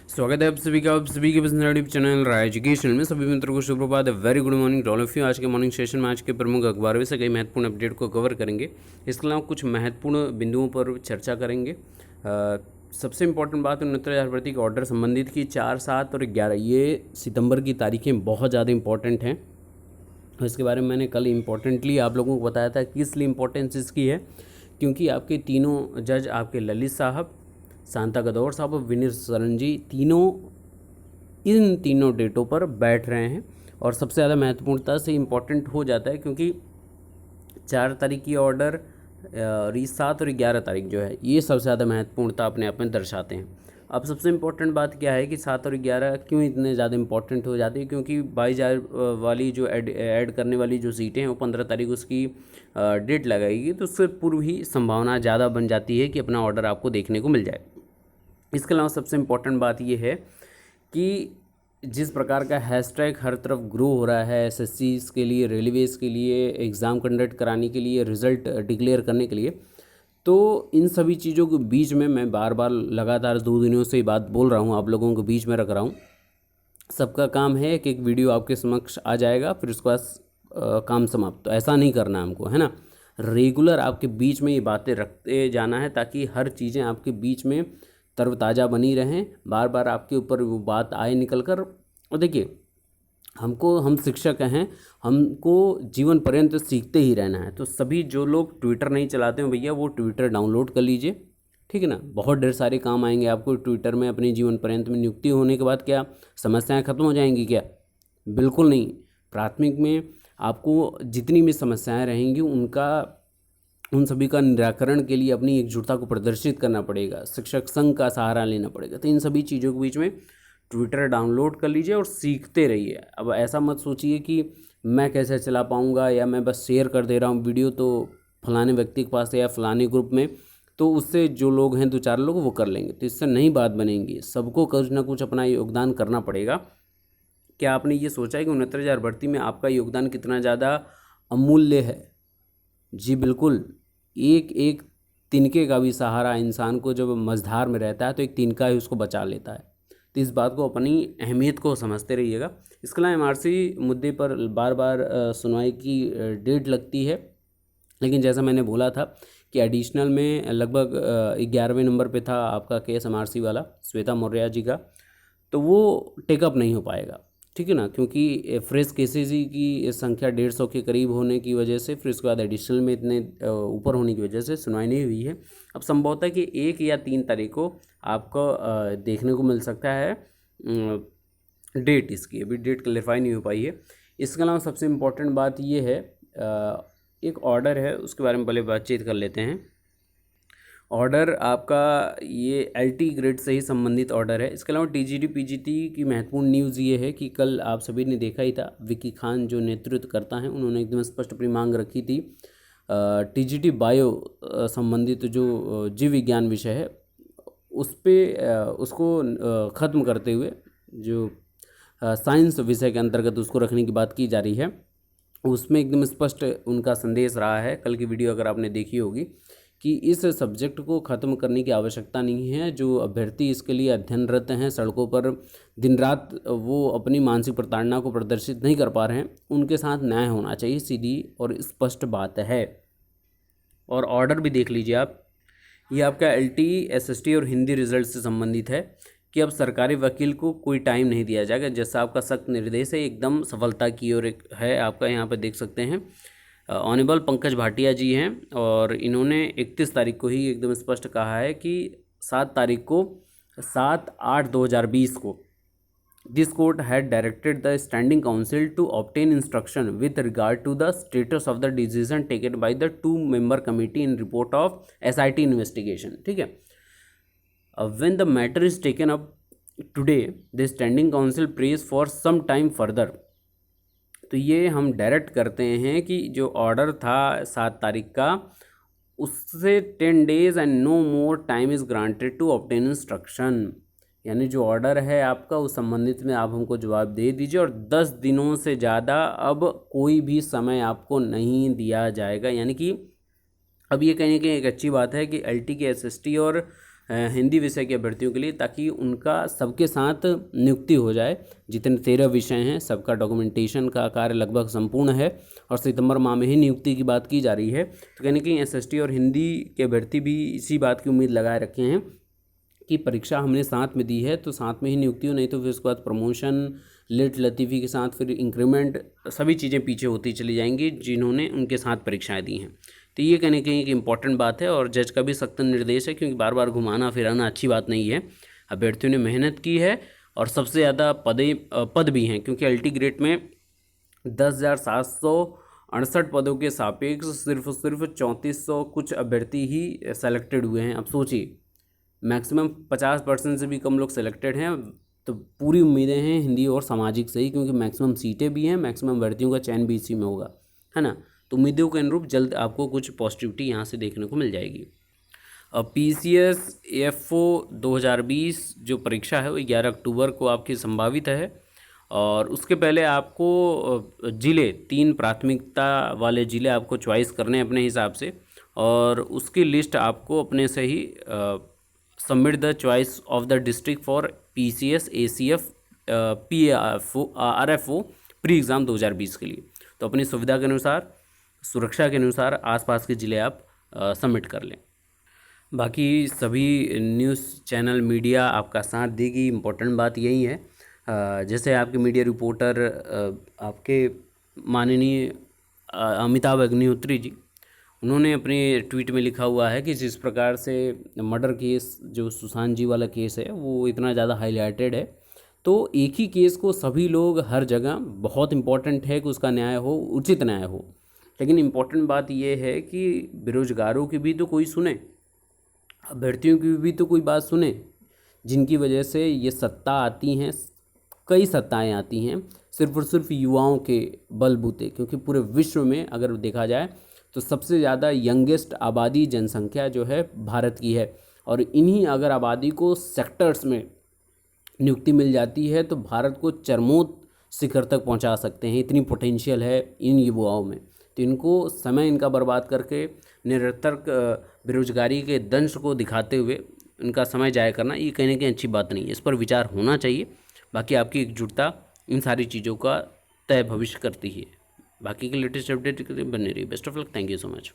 स्वागत है आप सभी के पसंदीदा यूट्यूब चैनल राय एजुकेशन में। सभी मित्रों को सुप्रभात, very good morning to all of you. आज के मॉर्निंग सेशन में आज के प्रमुख अखबारों से कई महत्वपूर्ण अपडेट को कवर करेंगे। इसके अलावा कुछ महत्वपूर्ण बिंदुओं पर चर्चा करेंगे। सबसे इंपॉर्टेंट बात 69,000 भर्ती के ऑर्डर संबंधित की 4, 7 और 11 ये सितंबर की तारीखें बहुत ज़्यादा इंपॉर्टेंट हैं। इसके बारे में मैंने कल इम्पोर्टेंटली आप लोगों को बताया था कि इसलिए इम्पोर्टेंस इसकी है क्योंकि आपके तीनों जज, आपके ललित साहब, शांता गदौर साहब और विनीत सरन जी, इन तीनों डेटों पर बैठ रहे हैं। और सबसे ज़्यादा महत्वपूर्णता से इम्पोर्टेंट हो जाता है क्योंकि 4 तारीख की ऑर्डर और 7 और 11 तारीख जो है ये सबसे ज़्यादा महत्वपूर्णता अपने आप में दर्शाते हैं। अब सबसे इम्पोर्टेंट बात क्या है कि 7 और 11 क्यों इतने ज़्यादा इम्पोर्टेंट हो जाते हैं, क्योंकि 22,000 वाली जो ऐड करने वाली जो सीटें हैं वो 15 तारीख उसकी डेट लगाएगी, तो उससे पूर्व ही संभावना ज़्यादा बन जाती है कि अपना ऑर्डर आपको देखने को मिल जाए। इसके अलावा सबसे इम्पोर्टेंट बात ये है कि जिस प्रकार का हैशटैग हर तरफ ग्रो हो रहा है एसएससीज के लिए, रेलवेज़ के लिए, एग्ज़ाम कंडक्ट कराने के लिए, रिज़ल्ट डिक्लेयर करने के लिए, तो इन सभी चीज़ों के बीच में मैं बार बार लगातार 2 दिनों से ये बात बोल रहा हूँ, आप लोगों के बीच में रख रहा हूँ। सबका काम है कि एक वीडियो आपके समक्ष आ जाएगा, फिर उसके बाद काम समाप्त। तो ऐसा नहीं करना हमको, है ना। रेगुलर आपके बीच में ये बातें रखते जाना है ताकि हर चीज़ें आपके बीच में तरोताज़ा बनी रहें, बार बार आपके ऊपर वो बात आए निकल कर। और देखिए, हम शिक्षक हैं, हमको जीवन पर्यंत सीखते ही रहना है। तो सभी जो लोग ट्विटर नहीं चलाते हैं भैया, वो ट्विटर डाउनलोड कर लीजिए, ठीक है ना। बहुत ढेर सारे काम आएंगे आपको ट्विटर में। अपने जीवन पर्यंत में नियुक्ति होने के बाद क्या समस्याएं खत्म हो जाएंगी क्या? बिल्कुल नहीं। प्राथमिक में आपको जितनी भी समस्याएं रहेंगी उन सभी का निराकरण के लिए अपनी एकजुटता को प्रदर्शित करना पड़ेगा, शिक्षक संघ का सहारा लेना पड़ेगा। तो इन सभी चीज़ों के बीच में ट्विटर डाउनलोड कर लीजिए और सीखते रहिए। अब ऐसा मत सोचिए कि मैं कैसे चला पाऊँगा या मैं बस शेयर कर दे रहा हूँ वीडियो तो फलाने व्यक्ति के पास या फलाने ग्रुप में, तो उससे जो लोग हैं 2-4 लोग वो कर लेंगे, तो इससे नहीं बात बनेगी। सबको कुछ ना कुछ अपना योगदान करना पड़ेगा। क्या आपने ये सोचा है कि 69,000 भर्ती में आपका योगदान कितना ज़्यादा अमूल्य है? जी बिल्कुल। एक एक तिनके का भी सहारा इंसान को जब मझधार में रहता है तो एक तिनका ही उसको बचा लेता है। तो इस बात को, अपनी अहमियत को समझते रहिएगा। इसके अलावा एमआरसी मुद्दे पर बार बार सुनवाई की डेट लगती है, लेकिन जैसा मैंने बोला था कि एडिशनल में लगभग 11वें नंबर पे था आपका केस एमआरसी वाला, श्वेता मौर्य जी का, तो वो टेकअप नहीं हो पाएगा, ठीक है ना, क्योंकि फ्रेश केसेज की संख्या 150 के करीब होने की वजह से, फिर उसके बाद एडिशनल में इतने ऊपर होने की वजह से सुनवाई नहीं हुई है। अब संभवतः कि 1 या 3 तारीख को आपको देखने को मिल सकता है डेट इसकी। अभी डेट क्लेरिफाई नहीं हो पाई है। इसके अलावा सबसे इम्पोर्टेंट बात ये है, एक ऑर्डर है, उसके बारे में पहले बातचीत कर लेते हैं। ऑर्डर आपका ये एलटी ग्रेड से ही संबंधित ऑर्डर है। इसके अलावा टीजीटी पीजीटी की महत्वपूर्ण न्यूज़ ये है कि कल आप सभी ने देखा ही था, विकी खान जो नेतृत्व करता है, उन्होंने एकदम स्पष्ट अपनी मांग रखी थी टीजीटी बायो संबंधित जो जीव विज्ञान विषय है उस पर उसको ख़त्म करते हुए जो साइंस विषय के अंतर्गत उसको रखने की बात की जा रही है। उसमें एकदम स्पष्ट उनका संदेश रहा है, कल की वीडियो अगर आपने देखी होगी, कि इस सब्जेक्ट को ख़त्म करने की आवश्यकता नहीं है। जो अभ्यर्थी इसके लिए अध्ययनरत हैं, सड़कों पर दिन रात वो अपनी मानसिक प्रताड़ना को प्रदर्शित नहीं कर पा रहे हैं, उनके साथ न्याय होना चाहिए, सीधी और स्पष्ट बात है। और ऑर्डर भी देख लीजिए आप, ये आपका एलटी, एसएसटी और हिंदी रिजल्ट से संबंधित है कि अब सरकारी वकील को कोई टाइम नहीं दिया जाएगा। जैसा आपका सख्त निर्देश है, एकदम सफलता की ओर है। आपका यहाँ पर देख सकते हैं ऑनरेबल पंकज भाटिया जी हैं, और इन्होंने 31 तारीख को ही एकदम स्पष्ट कहा है कि 7 तारीख को 7/8/2020 को this court had directed the standing counsel to obtain instruction with regard to the status of the decision taken by the 2 member committee in report of SIT investigation, ठीक है। When the matter is taken up today the standing counsel prays for some time further. तो ये हम direct करते हैं कि जो order था 7 तारीख का, उससे 10 days and no more time is granted to obtain instruction. यानी जो ऑर्डर है आपका उस संबंधित में आप हमको जवाब दे दीजिए, और 10 दिनों से ज़्यादा अब कोई भी समय आपको नहीं दिया जाएगा। यानी कि अब ये कहने की एक अच्छी बात है कि एलटी के एसएसटी और हिंदी विषय के अभ्यर्थियों के लिए, ताकि उनका सबके साथ नियुक्ति हो जाए। जितने 13 विषय हैं सबका डॉक्यूमेंटेशन का कार्य लगभग संपूर्ण है और सितंबर माह में ही नियुक्ति की बात की जा रही है। तो कहने की एसएसटी और हिंदी के अभ्यर्थी भी इसी बात की उम्मीद लगाए रखे हैं कि परीक्षा हमने साथ में दी है तो साथ में ही नियुक्ति हो, नहीं तो फिर उसके बाद प्रमोशन, लेट लतीफ़ी के साथ फिर इंक्रीमेंट, सभी चीज़ें पीछे होती चली जाएंगी जिन्होंने उनके साथ परीक्षाएं दी हैं। तो ये कहने कहीं एक इम्पॉर्टेंट बात है और जज का भी सख्त निर्देश है, क्योंकि बार बार घुमाना फिराना अच्छी बात नहीं है। अभ्यर्थियों ने मेहनत की है और सबसे ज़्यादा पद भी हैं, क्योंकि अल्टी ग्रेड में 10,768 पदों के सापेक्ष सिर्फ 3400 कुछ अभ्यर्थी ही सेलेक्टेड हुए हैं। अब सोचिए, मैक्सिमम 50% से भी कम लोग सेलेक्टेड हैं। तो पूरी उम्मीदें हैं हिंदी और सामाजिक से ही, क्योंकि मैक्सिमम सीटें भी हैं, मैक्सिमम भर्तियों का चयन भी इसी में होगा, है ना। तो उम्मीदों के अनुरूप जल्द आपको कुछ पॉजिटिविटी यहाँ से देखने को मिल जाएगी। PCS AFO 2020 जो परीक्षा है वो 11 अक्टूबर को आपकी संभावित है। और उसके पहले आपको ज़िले 3 प्राथमिकता वाले ज़िले आपको चॉइस करने हैं अपने हिसाब से, और उसकी लिस्ट आपको अपने से ही submit the choice of the district for PCS ACF PFO RFO pre exam 2020 के लिए। तो अपनी सुविधा के अनुसार, सुरक्षा के अनुसार आसपास के ज़िले आप सबमिट कर लें। बाकी सभी न्यूज़ चैनल मीडिया आपका साथ देगी, इम्पोर्टेंट बात यही है। जैसे आपके मीडिया रिपोर्टर आपके माननीय अमिताभ अग्निहोत्री जी, उन्होंने अपने ट्वीट में लिखा हुआ है कि जिस प्रकार से मर्डर केस जो सुशांत जी वाला केस है वो इतना ज़्यादा हाईलाइटेड है, तो एक ही केस को सभी लोग हर जगह, बहुत इम्पॉर्टेंट है कि उसका न्याय हो, उचित न्याय हो, लेकिन इम्पॉर्टेंट बात यह है कि बेरोजगारों की भी तो कोई सुने, अभ्यर्थियों की भी तो कोई बात सुने, जिनकी वजह से ये सत्ता आती हैं, कई सत्ताएं आती हैं सिर्फ और सिर्फ युवाओं के बलबूते। क्योंकि पूरे विश्व में अगर देखा जाए तो सबसे ज़्यादा यंगेस्ट आबादी जनसंख्या जो है भारत की है, और इन्हीं अगर आबादी को सेक्टर्स में नियुक्ति मिल जाती है तो भारत को चरमोत शिखर तक पहुंचा सकते हैं। इतनी पोटेंशियल है इन युवाओं में। तो इनको समय इनका बर्बाद करके निरंतर बेरोजगारी के दंश को दिखाते हुए इनका समय जाया करना, ये कहने की अच्छी बात नहीं है। इस पर विचार होना चाहिए। बाकी आपकी एकजुटता इन सारी चीज़ों का तय भविष्य करती है। बाकी के लेटेस्ट अपडेट के लिए बने रहिए। Best of luck. Thank you so much.